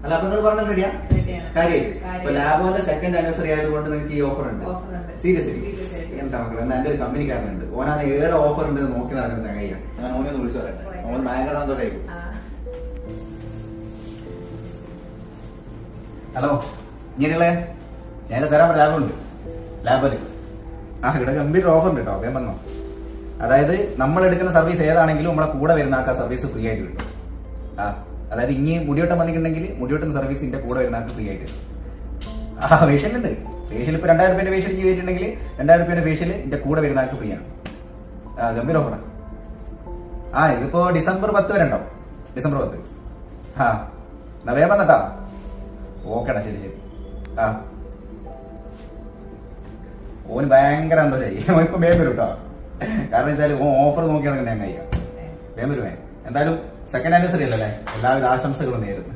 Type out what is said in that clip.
അല്ല അപ്പൊ നിങ്ങൾ പറഞ്ഞ റെഡിയാ കാര്യമായിട്ട് ലാബോന്റെ സെക്കൻഡ് ആനിവേഴ്സറി ആയതുകൊണ്ട് നിങ്ങൾക്ക് ഈ ഓഫർ ഉണ്ട്. സീരിയസ്ലി എന്താ മക്കളെ, എന്നാ എന്റെ ഒരു കമ്പനിക്കാരനുണ്ട്, ഓനാണ് 7 ഓഫർ ഉണ്ട് നോക്കി നടക്കുന്ന ചങ്ങയ്യ. ഞാൻ ഓനെ ഒന്ന് വിളിച്ചു പറയട്ടെ, ഓൻ ഭയങ്കര സന്തോഷമായിരിക്കും. ഹലോ ഇങ്ങനെയുള്ള ഞാൻ തരാൻ ലാബുണ്ട്. ലാബില് ഇവിടെ ഗംഭീര ഓഫർ ഉണ്ട് കേട്ടോ, വേഗം വന്നോ. അതായത് നമ്മൾ എടുക്കുന്ന സർവീസ് ഏതാണെങ്കിലും നമ്മളെ കൂടെ വരുന്ന ആൾക്കാർ സർവീസ് ഫ്രീ ആയിട്ട് കിട്ടും. അതായത് ഇനി മുടിയോട്ടം വന്നിട്ടുണ്ടെങ്കിൽ മുടിയോട്ടുന്ന സർവീസ് ഇതിന്റെ കൂടെ വരുന്ന ആൾക്ക് ഫ്രീ ആയിട്ട്. ഫേഷ്യൽ ഉണ്ട്. ഫേഷ്യൽ ഇപ്പൊ 2000 രൂപയുടെ ഫേഷ്യൽ ചെയ്തിട്ടുണ്ടെങ്കിൽ 2000 രൂപയുടെ ഫേഷ്യൽ ഇതിന്റെ കൂടെ വരുന്ന ആൾക്ക് ഫ്രീ ആണ്. ഗംഭീര ഓഫറാണ്. ഇതിപ്പോ ഡിസംബർ 10 വരെ ഉണ്ടാവും. ഡിസംബർ 10. എന്നാ വേഗം വന്നട്ടാ. ഓക്കേടാ, ശരി ശരി. ഓന് ഭയങ്കര സന്തോഷമായി. ഇപ്പൊ വേഗം വരും കേട്ടോ. കാരണം വെച്ചാൽ ഓഫർ നോക്കിയാണെങ്കിൽ ഞാൻ കഴിയാം. വേഗം വരുവേ. എന്തായാലും സെക്കൻഡ് ആനിവേഴ്സറി അല്ലല്ലേ, എല്ലാവരും ആശംസകളും നേരുന്നു.